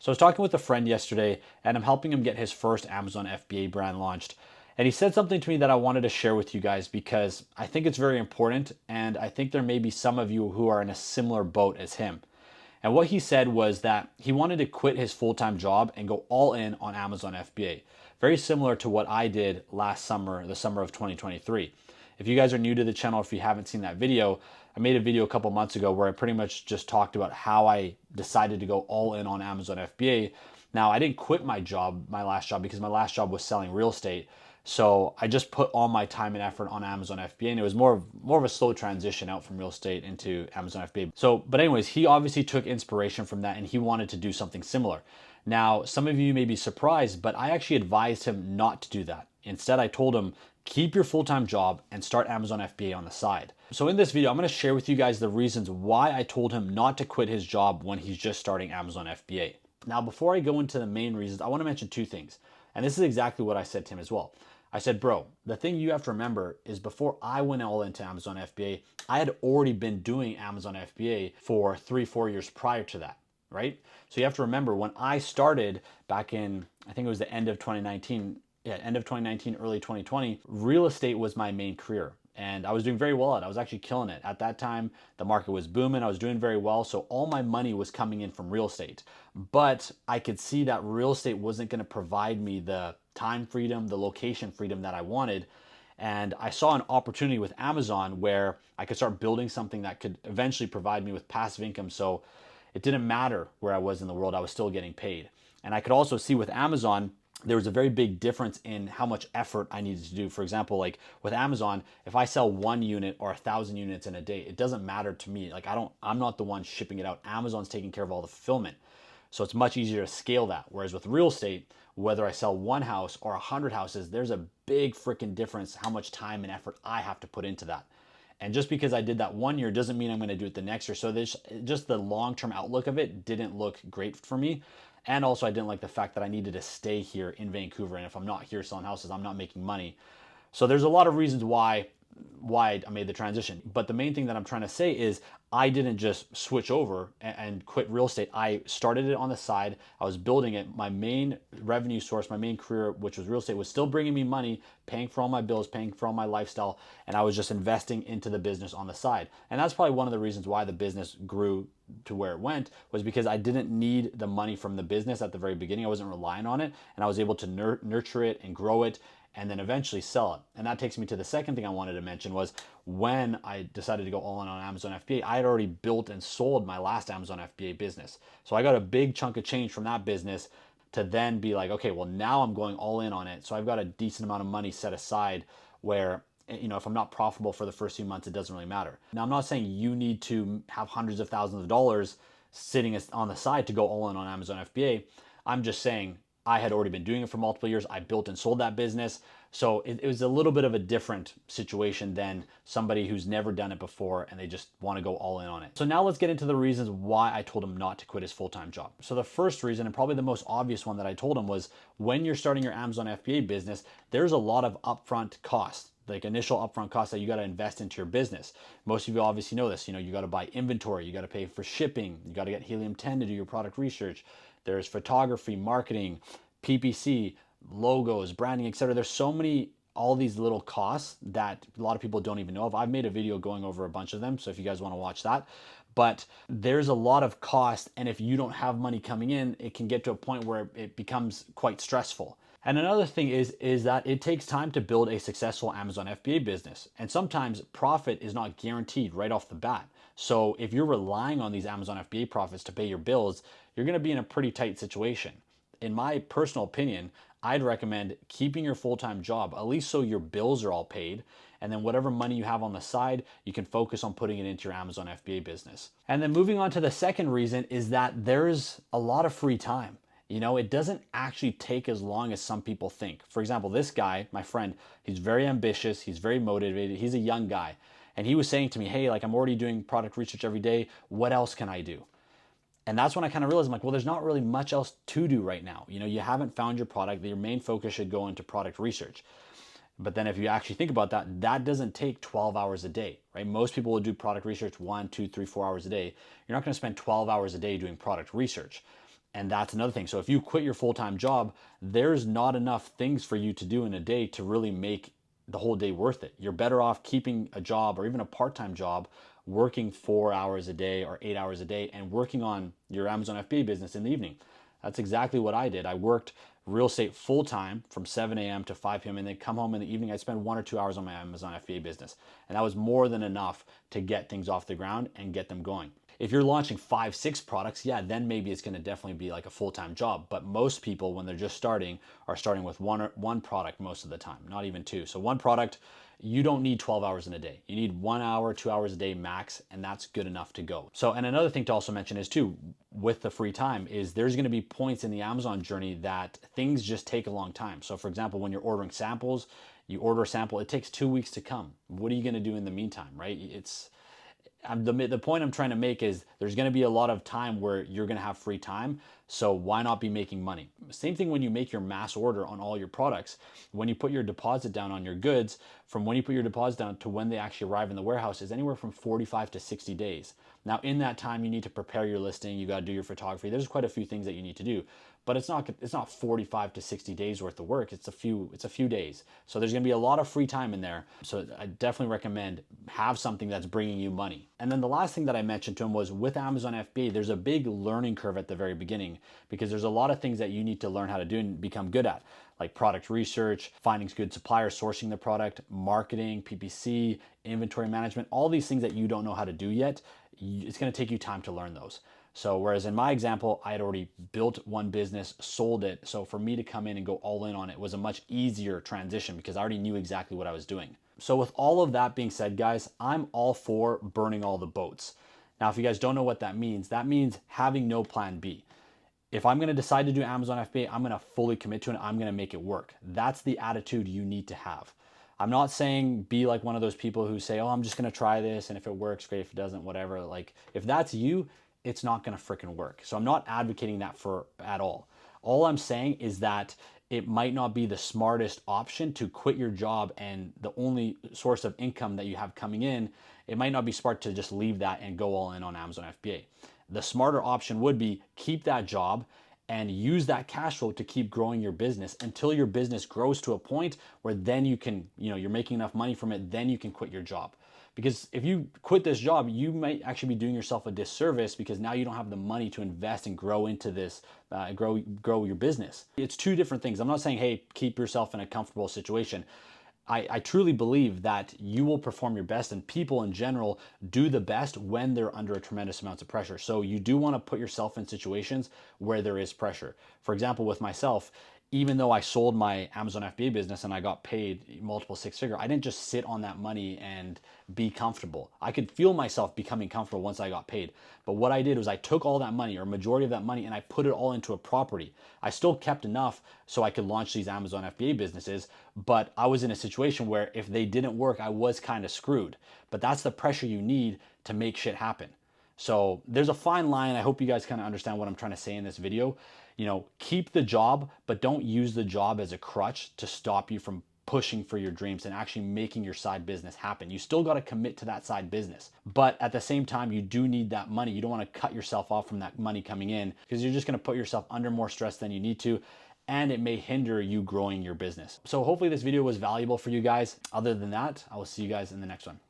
So I was talking with a friend yesterday and I'm helping him get his first Amazon FBA brand launched. And he said something to me that I wanted to share with you guys because I think it's very important and I think there may be some of you who are in a similar boat as him. And what he said was that he wanted to quit his full-time job and go all in on Amazon FBA. Very similar to what I did last summer, the summer of 2023. If you guys are new to the channel, if you haven't seen that video, I made a video a couple months ago where I pretty much just talked about how I decided to go all in on Amazon FBA. Now, I didn't quit my job, my last job, because my last job was selling real estate. So I just put all my time and effort on Amazon FBA, and it was more of a slow transition out from real estate into Amazon FBA. So, but anyways, he obviously took inspiration from that and he wanted to do something similar. Now, some of you may be surprised, but I actually advised him not to do that. Instead, I told him, keep your full-time job and start Amazon FBA on the side. So in this video, I'm going to share with you guys the reasons why I told him not to quit his job when he's just starting Amazon FBA. Now, before I go into the main reasons, I want to mention two things. And this is exactly what I said to him as well. I said, bro, the thing you have to remember is before I went all into Amazon FBA, I had already been doing Amazon FBA for 3-4 years prior to that, right? So you have to remember when I started back in, I think it was the end of 2019, end of 2019, early 2020, real estate was my main career. And I was doing very well at it. I was actually killing it. At that time, the market was booming. I was doing very well. So all my money was coming in from real estate. But I could see that real estate wasn't going to provide me the time freedom, the location freedom that I wanted. And I saw an opportunity with Amazon where I could start building something that could eventually provide me with passive income. So it didn't matter where I was in the world, I was still getting paid. And I could also see with Amazon, there was a very big difference in how much effort I needed to do. For example, like with Amazon, if I sell 1 unit or 1,000 units in a day, it doesn't matter to me. Like I'm not the one shipping it out. Amazon's taking care of all the fulfillment. So it's much easier to scale that. Whereas with real estate, whether I sell one house or 100 houses, there's a big freaking difference how much time and effort I have to put into that. And just because I did that 1 year doesn't mean I'm going to do it the next year. So there's just the long-term outlook of it didn't look great for me. And also I didn't like the fact that I needed to stay here in Vancouver. And if I'm not here selling houses, I'm not making money. So there's a lot of reasons why I made the transition. But the main thing that I'm trying to say is I didn't just switch over and quit real estate. I started it on the side. I was building it. My main revenue source, my main career, which was real estate, was still bringing me money, paying for all my bills, paying for all my lifestyle. And I was just investing into the business on the side. And that's probably one of the reasons why the business grew to where it went, was because I didn't need the money from the business at the very beginning. I wasn't relying on it, and I was able to nurture it and grow it and then eventually sell it. And that takes me to the second thing I wanted to mention was when I decided to go all in on Amazon FBA, I had already built and sold my last Amazon FBA business. So I got a big chunk of change from that business to then be like, okay, well now I'm going all in on it. So I've got a decent amount of money set aside where, you know, if I'm not profitable for the first few months, it doesn't really matter. Now, I'm not saying you need to have hundreds of thousands of dollars sitting on the side to go all in on Amazon FBA. I'm just saying I had already been doing it for multiple years. I built and sold that business. So it was a little bit of a different situation than somebody who's never done it before and they just want to go all in on it. So now let's get into the reasons why I told him not to quit his full-time job. So the first reason, and probably the most obvious one that I told him, was when you're starting your Amazon FBA business, there's a lot of upfront costs, like initial upfront costs that you got to invest into your business. Most of you obviously know this. You know, you got to buy inventory, you got to pay for shipping, you got to get helium-10 to do your product research. There's photography, marketing, PPC, logos, branding, etc. There's so many, all these little costs that a lot of people don't even know of. I've made a video going over a bunch of them, so if you guys want to watch that. But there's a lot of cost, and if you don't have money coming in, it can get to a point where it becomes quite stressful. And another thing is that it takes time to build a successful Amazon FBA business. And sometimes profit is not guaranteed right off the bat. So if you're relying on these Amazon FBA profits to pay your bills, you're going to be in a pretty tight situation. In my personal opinion, I'd recommend keeping your full-time job, at least so your bills are all paid, and then whatever money you have on the side, you can focus on putting it into your Amazon FBA business. And then moving on to the second reason is that there's a lot of free time. You know, it doesn't actually take as long as some people think. For example, this guy, my friend, he's very ambitious, he's very motivated, he's a young guy. And he was saying to me, hey, like I'm already doing product research every day, what else can I do? And that's when I kind of realized, I'm like, well, there's not really much else to do right now. You know, you haven't found your product. Your main focus should go into product research. But then if you actually think about that, that doesn't take 12 hours a day, right? Most people will do product research 1, 2, 3, 4 hours a day. You're not going to spend 12 hours a day doing product research. And that's another thing. So if you quit your full-time job, there's not enough things for you to do in a day to really make the whole day worth it. You're better off keeping a job or even a part-time job, working 4 hours a day or 8 hours a day and working on your Amazon FBA business in the evening. That's exactly what I did. I worked real estate full time from 7 a.m. to 5 p.m. and then come home in the evening. I'd spend 1 or 2 hours on my Amazon FBA business. And that was more than enough to get things off the ground and get them going. If you're launching 5, 6 products, yeah, then maybe it's going to definitely be like a full-time job. But most people, when they're just starting, are starting with one product most of the time, not even two. So one product, you don't need 12 hours in a day. You need 1 hour, 2 hours a day max, and that's good enough to go. So, and another thing to also mention is too, with the free time, is there's going to be points in the Amazon journey that things just take a long time. So for example, when you're ordering samples, you order a sample, it takes 2 weeks to come. What are you going to do in the meantime, right? The point I'm trying to make is there's going to be a lot of time where you're going to have free time. So why not be making money? Same thing when you make your mass order on all your products. When you put your deposit down on your goods, from when you put your deposit down to when they actually arrive in the warehouse is anywhere from 45 to 60 days. Now in that time, you need to prepare your listing. You got to do your photography. There's quite a few things that you need to do, but it's not 45 to 60 days worth of work. It's a few days. So there's going to be a lot of free time in there. So I definitely recommend have something that's bringing you money. And then the last thing that I mentioned to him was with Amazon FBA, there's a big learning curve at the very beginning because there's a lot of things that you need to learn how to do and become good at, like product research, finding good suppliers, sourcing the product, marketing, PPC, inventory management, all these things that you don't know how to do yet. It's going to take you time to learn those. So whereas in my example, I had already built one business, sold it. So for me to come in and go all in on it was a much easier transition because I already knew exactly what I was doing. So with all of that being said, guys, I'm all for burning all the boats. Now, if you guys don't know what that means having no plan B. If I'm going to decide to do Amazon FBA, I'm going to fully commit to it. I'm going to make it work. That's the attitude you need to have. I'm not saying be like one of those people who say, oh, I'm just going to try this. And if it works, great. If it doesn't, whatever. Like if that's you, it's not going to freaking work. So I'm not advocating that for at all. All I'm saying is that it might not be the smartest option to quit your job and the only source of income that you have coming in. It might not be smart to just leave that and go all in on Amazon FBA. The smarter option would be keep that job and use that cash flow to keep growing your business until your business grows to a point where then you can, you're making enough money from it, then you can quit your job. Because if you quit this job, you might actually be doing yourself a disservice because now you don't have the money to invest and grow into this, grow your business. It's two different things. I'm not saying, hey, keep yourself in a comfortable situation. I truly believe that you will perform your best and people in general do the best when they're under a tremendous amount of pressure. So you do want to put yourself in situations where there is pressure. For example, with myself, even though I sold my Amazon FBA business and I got paid multiple six-figure, I didn't just sit on that money and be comfortable. I could feel myself becoming comfortable once I got paid. But what I did was I took all that money or majority of that money and I put it all into a property. I still kept enough so I could launch these Amazon FBA businesses, but I was in a situation where if they didn't work, I was kind of screwed. But that's the pressure you need to make shit happen. So there's a fine line. I hope you guys kind of understand what I'm trying to say in this video. Keep the job, but don't use the job as a crutch to stop you from pushing for your dreams and actually making your side business happen. You still got to commit to that side business. But at the same time, you do need that money. You don't want to cut yourself off from that money coming in because you're just going to put yourself under more stress than you need to. And it may hinder you growing your business. So hopefully this video was valuable for you guys. Other than that, I will see you guys in the next one.